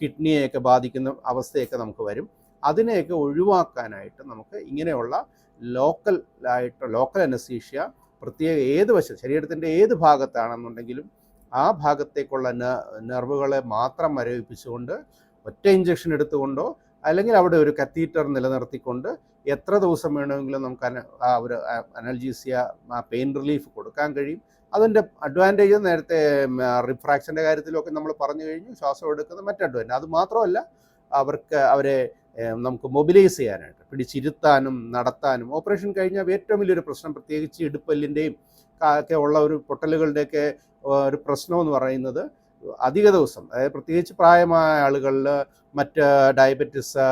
കിഡ്നിയെയൊക്കെ ബാധിക്കുന്ന അവസ്ഥയൊക്കെ നമുക്ക് വരും. അതിനെയൊക്കെ ഒഴിവാക്കാനായിട്ട് നമുക്ക് ഇങ്ങനെയുള്ള ലോക്കൽ അനസ്തീഷ്യ പ്രത്യേക ശരീരത്തിൻ്റെ ഏത് ഭാഗത്താണെന്നുണ്ടെങ്കിലും ആ ഭാഗത്തേക്കുള്ള നെർവുകളെ മാത്രം മരവിപ്പിച്ചുകൊണ്ട് ഒറ്റ ഇഞ്ചക്ഷൻ എടുത്തുകൊണ്ടോ അല്ലെങ്കിൽ അവിടെ ഒരു കത്തീറ്റർ നിലനിർത്തിക്കൊണ്ട് എത്ര ദിവസം വേണമെങ്കിലും നമുക്ക് ഒരു അനൽജീസിയ പെയിൻ റിലീഫ് കൊടുക്കാൻ കഴിയും. അതിൻ്റെ അഡ്വാൻറ്റേജ് നേരത്തെ റിഫ്രാക്ഷൻ്റെ കാര്യത്തിലൊക്കെ നമ്മൾ പറഞ്ഞു കഴിഞ്ഞു. ശ്വാസം എടുക്കുന്ന മറ്റ് അഡ്വാൻറ്റേജ് അത് മാത്രമല്ല, അവരെ നമുക്ക് മൊബിലൈസ് ചെയ്യാനായിട്ട് പിടിച്ചിരുത്താനും നടത്താനും. ഓപ്പറേഷൻ കഴിഞ്ഞാൽ ഏറ്റവും വലിയൊരു പ്രശ്നം, പ്രത്യേകിച്ച് ഇടുപ്പല്ലിൻ്റെയും ഒക്കെ ഉള്ള ഒരു പൊട്ടലുകളുടെയൊക്കെ ഒരു പ്രശ്നമെന്ന് പറയുന്നത് അധിക ദിവസം, അതായത് പ്രത്യേകിച്ച് പ്രായമായ ആളുകളിൽ, മറ്റ് ഡയബറ്റിസ്,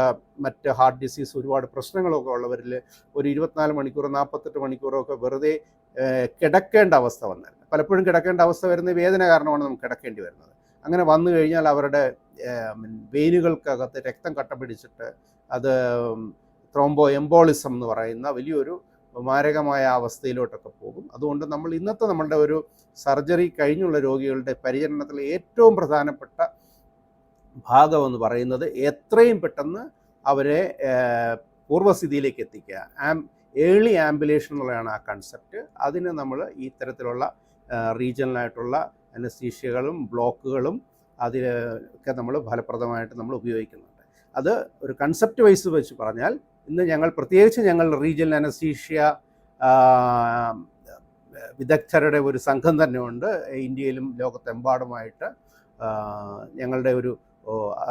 മറ്റ് ഹാർട്ട് ഡിസീസ് ഒരുപാട് പ്രശ്നങ്ങളൊക്കെ ഉള്ളവരിൽ ഒരു 24 മണിക്കൂർ 48 മണിക്കൂറൊക്കെ വെറുതെ കിടക്കേണ്ട അവസ്ഥ വന്നാൽ, പലപ്പോഴും കിടക്കേണ്ട അവസ്ഥ വരുന്ന വേദന കാരണമാണ് നമുക്ക് കിടക്കേണ്ടി വരുന്നത്. അങ്ങനെ വന്നു കഴിഞ്ഞാൽ അവരുടെ വെയിനുകൾക്കകത്ത് രക്തം കട്ട പിടിച്ചിട്ട് അത് ത്രോംബോ എംബോളിസം എന്ന് പറയുന്ന വലിയൊരു മാരകമായ അവസ്ഥയിലോട്ടൊക്കെ പോകും. അതുകൊണ്ട് നമ്മൾ ഇന്നത്തെ നമ്മളുടെ ഒരു സർജറി കഴിഞ്ഞുള്ള രോഗികളുടെ പരിചരണത്തിൽ ഏറ്റവും പ്രധാനപ്പെട്ട ഭാഗമെന്ന് പറയുന്നത് എത്രയും പെട്ടെന്ന് അവരെ പൂർവ്വസ്ഥിതിയിലേക്ക് എത്തിക്കുക. ഏർലി ആംബുലേഷൻ എന്നുള്ളതാണ് ആ കൺസെപ്റ്റ്. അതിന് നമ്മൾ ഈ തരത്തിലുള്ള റീജിയണലായിട്ടുള്ള അനസ്തീഷ്യകളും ബ്ലോക്കുകളും അതിലൊക്കെ നമ്മൾ ഫലപ്രദമായിട്ട് നമ്മൾ ഉപയോഗിക്കുന്നുണ്ട്. അത് ഒരു കൺസെപ്റ്റ് വൈസ് വെച്ച് പറഞ്ഞാൽ ഇന്ന് പ്രത്യേകിച്ച് ഞങ്ങൾ റീജിയണൽ അനസ്തീഷ്യ വിദഗ്ധരുടെ ഒരു സംഘം തന്നെ ഉണ്ട്. ഇന്ത്യയിലും ലോകത്തെമ്പാടുമായിട്ട് ഞങ്ങളുടെ ഒരു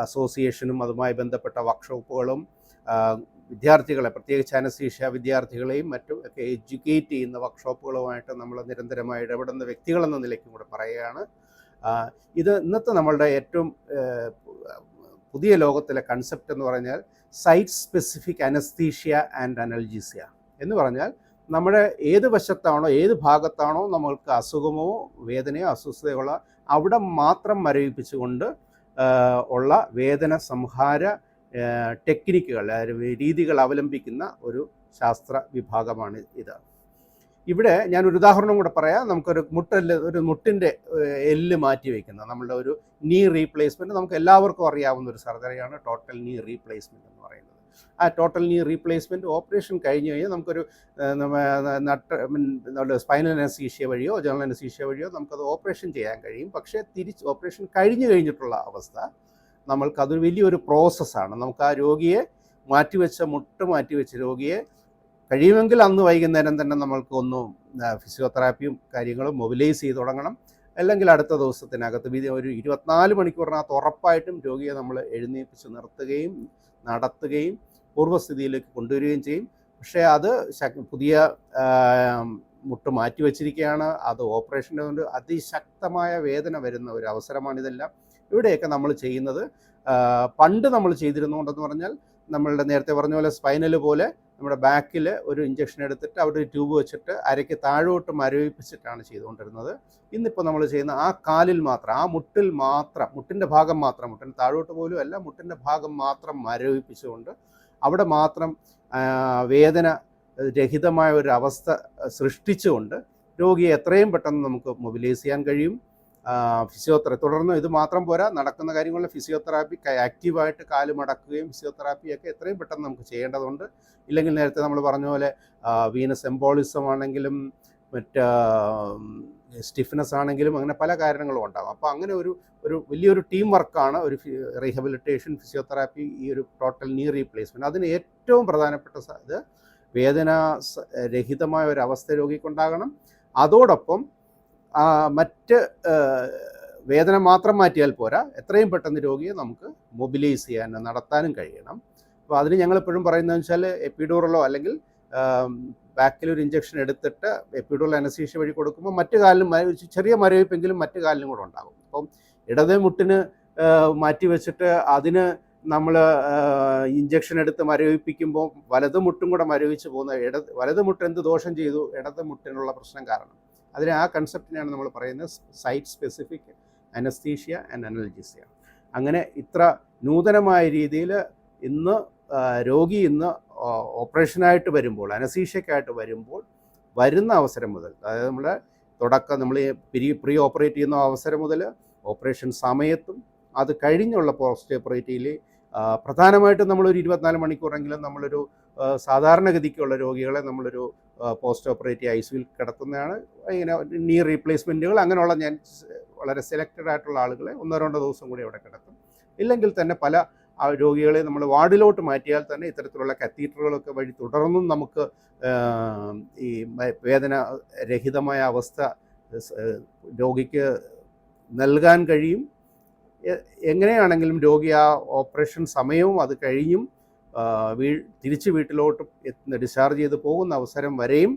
അസോസിയേഷനും അതുമായി ബന്ധപ്പെട്ട വർക്ക്ഷോപ്പുകളും വിദ്യാർത്ഥികളെ, പ്രത്യേകിച്ച് അനസ്തീഷ്യ വിദ്യാർത്ഥികളെയും മറ്റും ഒക്കെ എഡ്യൂക്കേറ്റ് ചെയ്യുന്ന വർക്ക്ഷോപ്പുകളുമായിട്ട് നമ്മൾ നിരന്തരമായി ഇടപെടുന്ന വ്യക്തികളെന്ന നിലയ്ക്കും കൂടെ പറയുകയാണ്. ഇത് ഇന്നത്തെ നമ്മളുടെ ഏറ്റവും പുതിയ ലോകത്തിലെ കൺസെപ്റ്റ് എന്ന് പറഞ്ഞാൽ സൈറ്റ് സ്പെസിഫിക് അനസ്തീഷ്യ ആൻഡ് അനൽജീസിയ എന്ന് പറഞ്ഞാൽ നമ്മുടെ ഏത് വശത്താണോ ഏത് ഭാഗത്താണോ നമ്മൾക്ക് അസുഖമോ വേദനയോ അസ്വസ്ഥതയോ അവിടെ മാത്രം മരവിപ്പിച്ചുകൊണ്ട് ഉള്ള വേദന സംഹാര ടെക്നിക്കുകൾ, രീതികൾ അവലംബിക്കുന്ന ഒരു ശാസ്ത്ര വിഭാഗമാണ് ഇത്. ഇവിടെ ഞാനൊരു ഉദാഹരണം കൂടെ പറയാം. നമുക്കൊരു മുട്ടിൻ്റെ എല്ല് മാറ്റി വയ്ക്കുന്ന നമ്മളുടെ ഒരു നീ റീപ്ലേസ്മെൻറ്റ് നമുക്ക് എല്ലാവർക്കും അറിയാവുന്ന ഒരു സർജറിയാണ് ടോട്ടൽ നീ റീപ്ലേസ്മെൻറ്റ് എന്ന് പറയുന്നത്. ആ ടോട്ടൽ നീ റീപ്ലേസ്മെൻറ്റ് ഓപ്പറേഷൻ കഴിഞ്ഞ് കഴിഞ്ഞാൽ നമുക്കൊരു സ്പൈനൽ അനസ്തീഷ്യ വഴിയോ ജനറൽ അനസ്തീഷ്യ വഴിയോ നമുക്കത് ഓപ്പറേഷൻ ചെയ്യാൻ കഴിയും. പക്ഷേ ഓപ്പറേഷൻ കഴിഞ്ഞിട്ടുള്ള അവസ്ഥ നമ്മൾക്കതൊരു വലിയൊരു പ്രോസസ്സാണ്. നമുക്ക് ആ രോഗിയെ മുട്ട് മാറ്റിവെച്ച രോഗിയെ കഴിയുമെങ്കിൽ അന്ന് വൈകുന്നേരം തന്നെ നമ്മൾക്ക് ഫിസിയോതെറാപ്പിയും കാര്യങ്ങളും മൊബിലൈസ് ചെയ്ത് തുടങ്ങണം. അല്ലെങ്കിൽ അടുത്ത ദിവസത്തിനകത്ത് ഒരു 24 മണിക്കൂറിനകത്ത് ഉറപ്പായിട്ടും രോഗിയെ നമ്മൾ എഴുന്നേൽപ്പിച്ച് നിർത്തുകയും നടത്തുകയും പൂർവ്വസ്ഥിതിയിലേക്ക് കൊണ്ടുവരികയും ചെയ്യും. പക്ഷേ അത് പുതിയ മുട്ട് മാറ്റിവെച്ചിരിക്കുകയാണ്. അത് ഓപ്പറേഷൻ്റെ കൊണ്ട് അതിശക്തമായ വേദന വരുന്ന ഒരു അവസരമാണിതെല്ലാം. ഇവിടെയൊക്കെ നമ്മൾ ചെയ്യുന്നത് പണ്ട് നമ്മൾ ചെയ്തിരുന്നുകൊണ്ടെന്ന് പറഞ്ഞാൽ നമ്മളുടെ നേരത്തെ പറഞ്ഞ പോലെ സ്പൈനൽ പോലെ നമ്മുടെ ബാക്കിൽ ഒരു ഇഞ്ചക്ഷൻ എടുത്തിട്ട് അവിടെ ഒരു ട്യൂബ് വെച്ചിട്ട് അരയ്ക്ക് താഴോട്ട് മരവിപ്പിച്ചിട്ടാണ് ചെയ്തുകൊണ്ടിരുന്നത്. ഇന്നിപ്പോൾ നമ്മൾ ചെയ്യുന്ന ആ കാലിൽ മാത്രം, ആ മുട്ടിൽ മാത്രം, മുട്ടിൻ്റെ ഭാഗം മാത്രം, മുട്ടിന് താഴോട്ട് പോലും അല്ല, മുട്ടിൻ്റെ ഭാഗം മാത്രം മരവിപ്പിച്ചുകൊണ്ട് അവിടെ മാത്രം വേദന രഹിതമായ ഒരു അവസ്ഥ സൃഷ്ടിച്ചുകൊണ്ട് രോഗിയെ എത്രയും പെട്ടെന്ന് നമുക്ക് മൊബിലൈസ് ചെയ്യാൻ കഴിയും. തുടർന്ന് ഇത് മാത്രം പോരാ, നടക്കുന്ന കാര്യങ്ങളിൽ ഫിസിയോതെറാപ്പി ആക്റ്റീവായിട്ട് കാല് മടക്കുകയും ഫിസിയോതെറാപ്പിയൊക്കെ എത്രയും പെട്ടെന്ന് നമുക്ക് ചെയ്യേണ്ടതുണ്ട്. ഇല്ലെങ്കിൽ നേരത്തെ നമ്മൾ പറഞ്ഞ പോലെ വീനസ് എംബോളിസം ആണെങ്കിലും മറ്റ് സ്റ്റിഫ്നെസ് ആണെങ്കിലും അങ്ങനെ പല കാരണങ്ങളും ഉണ്ടാകും. അപ്പോൾ അങ്ങനെ ഒരു വലിയൊരു ടീം വർക്കാണ് ഒരു റീഹബിലിറ്റേഷൻ, ഫിസിയോതെറാപ്പി, ഈ ഒരു ടോട്ടൽ നീ റീപ്ലേസ്മെൻറ്റ്. അതിന് ഏറ്റവും പ്രധാനപ്പെട്ട ഇത് വേദന രഹിതമായ ഒരു അവസ്ഥ രോഗിക്കുണ്ടാകണം. അതോടൊപ്പം മറ്റ് വേദന മാത്രം മാറ്റിയാൽ പോരാ, എത്രയും പെട്ടെന്ന് രോഗിയെ നമുക്ക് മൊബിലൈസ് ചെയ്യാൻ, നടത്താനും കഴിയണം. അപ്പോൾ അതിന് ഞങ്ങളെപ്പോഴും പറയുന്നതെന്ന് വെച്ചാൽ എപ്പിഡൂറലോ അല്ലെങ്കിൽ ബാക്കിലൊരു ഇഞ്ചക്ഷൻ എടുത്തിട്ട് എപ്പിഡൂറൽ അനസ്തീഷ്യ വഴി കൊടുക്കുമ്പോൾ മറ്റു കാലിലും ചെറിയ മരവിപ്പെങ്കിലും മറ്റു കാലിലും കൂടെ ഉണ്ടാകും. അപ്പം ഇടതേ മുട്ടിന് മാറ്റി വെച്ചിട്ട് അതിന് നമ്മൾ ഇഞ്ചക്ഷൻ എടുത്ത് മരവിപ്പിക്കുമ്പോൾ വലത് മുട്ടും കൂടെ മരവിച്ച് പോകുന്ന വലത് മുട്ട് എന്ത് ദോഷം ചെയ്തു, ഇടത് മുട്ടിനുള്ള പ്രശ്നം കാരണം. അതിന് ആ കൺസെപ്റ്റിനെയാണ് നമ്മൾ പറയുന്നത് സൈറ്റ് സ്പെസിഫിക് അനസ്തീഷ്യ ആൻഡ് അനൽജീസിയ. അങ്ങനെ ഇത്ര നൂതനമായ രീതിയിൽ രോഗി ഇന്ന് ഓപ്പറേഷനായിട്ട് വരുമ്പോൾ, അനസ്തീഷ്യക്കായിട്ട് വരുമ്പോൾ വരുന്ന അവസരം മുതൽ, അതായത് നമ്മുടെ നമ്മൾ പ്രീ ഓപ്പറേറ്റ് ചെയ്യുന്ന അവസരം മുതൽ ഓപ്പറേഷൻ സമയത്തും അത് കഴിഞ്ഞുള്ള പോസ്റ്റ് ഓപ്പറേറ്റീവിൽ പ്രധാനമായിട്ടും നമ്മളൊരു 24 മണിക്കൂറെങ്കിലും നമ്മളൊരു സാധാരണഗതിക്കുള്ള രോഗികളെ നമ്മളൊരു പോസ്റ്റ് ഓപ്പറേറ്റീവ് ഐസിയുവിൽ കിടത്തുന്നതാണ്. ഇങ്ങനെ നീ റീപ്ലേസ്മെൻറ്റുകൾ അങ്ങനെയുള്ള ഞാൻ വളരെ സെലക്റ്റഡ് ആയിട്ടുള്ള ആളുകളെ 1-2 ദിവസം കൂടി അവിടെ കിടത്തും. ഇല്ലെങ്കിൽ തന്നെ പല രോഗികളെ നമ്മൾ വാർഡിലോട്ട് മാറ്റിയാൽ തന്നെ ഇത്തരത്തിലുള്ള കത്തീറ്ററുകളൊക്കെ വഴി തുടർന്നും നമുക്ക് ഈ വേദന രഹിതമായ അവസ്ഥ രോഗിക്ക് നൽകാൻ കഴിയും. എങ്ങനെയാണെങ്കിലും രോഗി ആ ഓപ്പറേഷൻ സമയവും അത് കഴിഞ്ഞും തിരിച്ച് വീട്ടിലോട്ട് ഡിസ്ചാർജ് ചെയ്ത് പോകുന്ന അവസരം വരെയും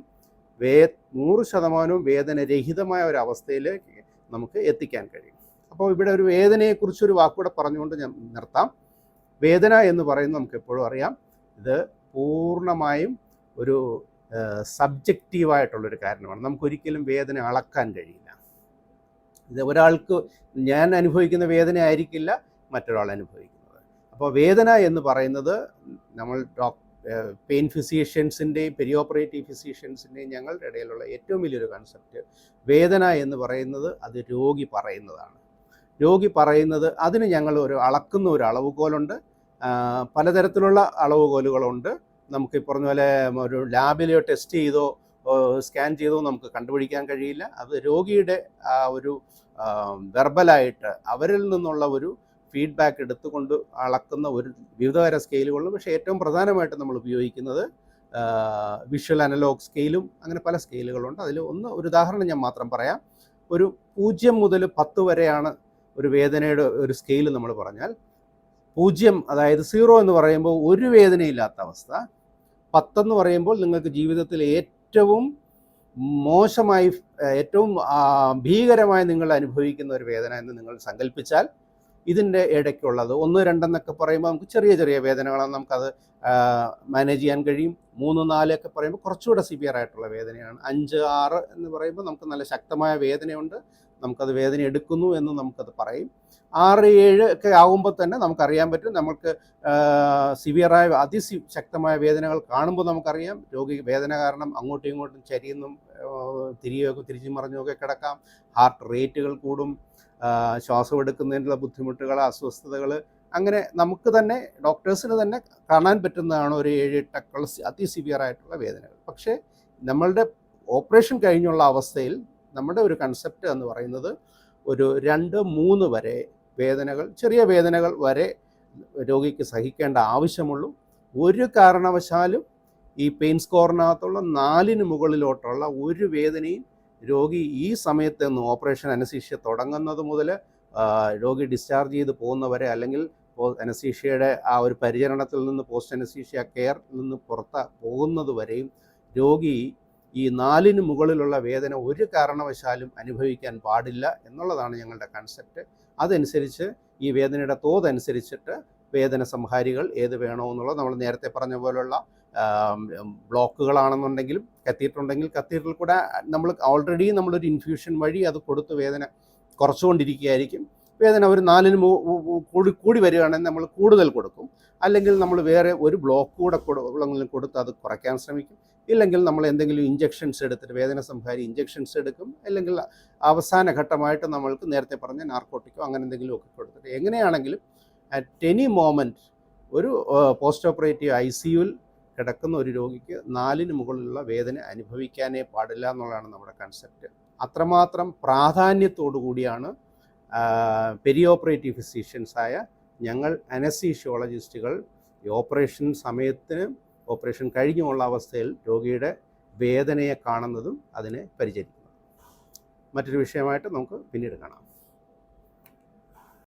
100% വേദനരഹിതമായ ഒരു അവസ്ഥയിലേക്ക് നമുക്ക് എത്തിക്കാൻ കഴിയും. അപ്പോൾ ഇവിടെ ഒരു വേദനയെക്കുറിച്ചൊരു വാക്കുകൂടെ പറഞ്ഞുകൊണ്ട് ഞാൻ നിർത്താം. വേദന എന്ന് പറയുന്നത് നമുക്ക് എപ്പോഴും അറിയാം, ഇത് പൂർണ്ണമായും ഒരു സബ്ജക്റ്റീവായിട്ടുള്ളൊരു കാരണമാണ്. നമുക്കൊരിക്കലും വേദന അളക്കാൻ കഴിയില്ല. ഇത് ഒരാൾക്ക് ഞാൻ അനുഭവിക്കുന്ന വേദന ആയിരിക്കില്ല മറ്റൊരാൾ അനുഭവിക്കുന്നത്. അപ്പോൾ വേദന എന്ന് പറയുന്നത് നമ്മൾ പെയിൻ ഫിസിഷ്യൻസിൻ്റെയും പെരി ഓപ്പറേറ്റീവ് ഫിസിഷ്യൻസിൻ്റെയും ഞങ്ങളുടെ ഇടയിലുള്ള ഏറ്റവും വലിയൊരു കൺസെപ്റ്റ്, വേദന എന്ന് പറയുന്നത് അത് രോഗി പറയുന്നതാണ്. രോഗി പറയുന്നത് അതിന് ഞങ്ങൾ അളക്കുന്ന ഒരു അളവുകോലുണ്ട്. പലതരത്തിലുള്ള അളവുകോലുകളുണ്ട്. നമുക്ക് പറഞ്ഞ പോലെ ഒരു ലാബിലെയോ ടെസ്റ്റ് ചെയ്തോ സ്കാൻ ചെയ്തോ നമുക്ക് കണ്ടുപിടിക്കാൻ കഴിയില്ല. അത് രോഗിയുടെ ആ ഒരു വെർബലായിട്ട് അവരിൽ നിന്നുള്ള ഒരു ഫീഡ്ബാക്ക് എടുത്തുകൊണ്ട് അളക്കുന്ന ഒരു വിവിധതര സ്കെയിലുകളും. പക്ഷേ ഏറ്റവും പ്രധാനമായിട്ട് നമ്മൾ ഉപയോഗിക്കുന്നത് വിഷ്വൽ അനലോഗ് സ്കെയിലും അങ്ങനെ പല സ്കെയിലുകളുണ്ട്. അതിൽ ഒരു ഉദാഹരണം ഞാൻ മാത്രം പറയാം. ഒരു 0 മുതൽ 10 വരെയാണ് ഒരു വേദനയുടെ ഒരു സ്കെയിൽ നമ്മൾ പറഞ്ഞാൽ, 0 അതായത് 0 എന്ന് പറയുമ്പോൾ ഒരു വേദനയില്ലാത്ത അവസ്ഥ, 10 എന്ന് പറയുമ്പോൾ നിങ്ങൾക്ക് ജീവിതത്തിൽ ഏറ്റവും മോശമായി, ഏറ്റവും ഭീകരമായി നിങ്ങൾ അനുഭവിക്കുന്ന ഒരു വേദന എന്ന് നിങ്ങൾ സങ്കല്പിച്ചാൽ, ഇതിൻ്റെ ഇടയ്ക്കുള്ളത് 1, 2 എന്നൊക്കെ പറയുമ്പോൾ നമുക്ക് ചെറിയ ചെറിയ വേദനകളാണ്, നമുക്കത് മാനേജ് ചെയ്യാൻ കഴിയും. 3, 4 ഒക്കെ പറയുമ്പോൾ കുറച്ചുകൂടെ സിവിയർ ആയിട്ടുള്ള വേദനയാണ്. 5, 6 എന്ന് പറയുമ്പോൾ നമുക്ക് നല്ല ശക്തമായ വേദനയുണ്ട്, നമുക്കത് വേദന എടുക്കുന്നു എന്ന് നമുക്കത് പറയും. 6, 7 ഒക്കെ ആകുമ്പോൾ തന്നെ നമുക്കറിയാൻ പറ്റും, നമുക്ക് സിവിയറായ അതിശക്തമായ വേദനകൾ കാണുമ്പോൾ നമുക്കറിയാം രോഗി വേദന കാരണം അങ്ങോട്ടും ഇങ്ങോട്ടും ചരിയുന്നും തിരിച്ചും മറിഞ്ഞുമൊക്കെ കിടക്കാം. ഹാർട്ട് റേറ്റുകൾ കൂടും, ശ്വാസം എടുക്കുന്നതിനുള്ള ബുദ്ധിമുട്ടുകൾ, അസ്വസ്ഥതകൾ, അങ്ങനെ നമുക്ക് തന്നെ ഡോക്ടേഴ്സിന് തന്നെ കാണാൻ പറ്റുന്നതാണ് ഒരു 7-8 അതിസിവിയർ ആയിട്ടുള്ള വേദനകൾ. പക്ഷേ നമ്മളുടെ ഓപ്പറേഷൻ കഴിഞ്ഞുള്ള അവസ്ഥയിൽ നമ്മുടെ ഒരു കൺസെപ്റ്റ് എന്ന് പറയുന്നത് ഒരു 2-3 വരെ വേദനകൾ, ചെറിയ വേദനകൾ വരെ രോഗിക്ക് സഹിക്കേണ്ട ആവശ്യമുള്ളൂ. ഒരു കാരണവശാലും ഈ പെയിൻ സ്കോറിനകത്തുള്ള 4 മുകളിലോട്ടുള്ള ഒരു വേദനയും രോഗി ഈ സമയത്ത് നിന്ന് ഓപ്പറേഷൻ അനസ്തീഷ്യ തുടങ്ങുന്നത് മുതൽ രോഗി ഡിസ്ചാർജ് ചെയ്ത് പോകുന്നവരെ, അല്ലെങ്കിൽ അനസ്തീഷ്യയുടെ ആ ഒരു പരിചരണത്തിൽ നിന്ന് പോസ്റ്റ് അനസ്തീഷ്യ കെയറിൽ നിന്ന് പുറത്ത് പോകുന്നത് വരെയും രോഗി ഈ 4 മുകളിലുള്ള വേദന ഒരു കാരണവശാലും അനുഭവിക്കാൻ പാടില്ല എന്നുള്ളതാണ് ഞങ്ങളുടെ കൺസെപ്റ്റ്. അതനുസരിച്ച് ഈ വേദനയുടെ തോതനുസരിച്ചിട്ട് വേദന സംഹാരികൾ ഏത് വേണമെന്നുള്ളത്, നമ്മൾ നേരത്തെ പറഞ്ഞ പോലുള്ള ബ്ലോക്കുകളാണെന്നുണ്ടെങ്കിലും കത്തീറ്ററുണ്ടെങ്കിൽ കത്തീറ്ററിൽ കൂടെ നമ്മൾ ഓൾറെഡി നമ്മളൊരു ഇൻഫ്യൂഷൻ വഴി അത് കൊടുത്ത് വേദന കുറച്ചുകൊണ്ടിരിക്കുകയായിരിക്കും. വേദന ഒരു 4 കൂടി വരികയാണെങ്കിൽ നമ്മൾ കൂടുതൽ കൊടുക്കും. അല്ലെങ്കിൽ നമ്മൾ വേറെ ഒരു ബ്ലോക്ക് കൂടെ കൊടുത്ത് അത് കുറയ്ക്കാൻ ശ്രമിക്കും. ഇല്ലെങ്കിൽ നമ്മൾ എന്തെങ്കിലും ഇഞ്ചെക്ഷൻസ് എടുത്തിട്ട് വേദന സംഹാരി ഇഞ്ചെക്ഷൻസ് എടുക്കും. അല്ലെങ്കിൽ അവസാന ഘട്ടമായിട്ട് നമ്മൾക്ക് നേരത്തെ പറഞ്ഞ നാർക്കോട്ടിക്കോ അങ്ങനെ എന്തെങ്കിലുമൊക്കെ കൊടുത്തിട്ട്, എങ്ങനെയാണെങ്കിലും അറ്റ് എനി മോമെൻറ്റ് ഒരു പോസ്റ്റ് ഓപ്പറേറ്റീവ് ICUവിൽ കിടക്കുന്ന ഒരു രോഗിക്ക് 4 മുകളിലുള്ള വേദന അനുഭവിക്കാനേ പാടില്ല എന്നുള്ളതാണ് നമ്മുടെ കൺസെപ്റ്റ്. അത്രമാത്രം പ്രാധാന്യത്തോടു കൂടിയാണ് പെരി ഓപ്പറേറ്റീവ് ഫിസിഷ്യൻസായ ഞങ്ങൾ അനസ്തീഷ്യോളജിസ്റ്റുകൾ ഈ ഓപ്പറേഷൻ സമയത്തിന് ഓപ്പറേഷൻ കഴിഞ്ഞുമുള്ള അവസ്ഥയിൽ രോഗിയുടെ വേദനയെ കാണുന്നതും അതിനെ പരിചരിക്കുന്നതും. മറ്റൊരു വിഷയമായിട്ട് നമുക്ക് പിന്നീട് കാണാം.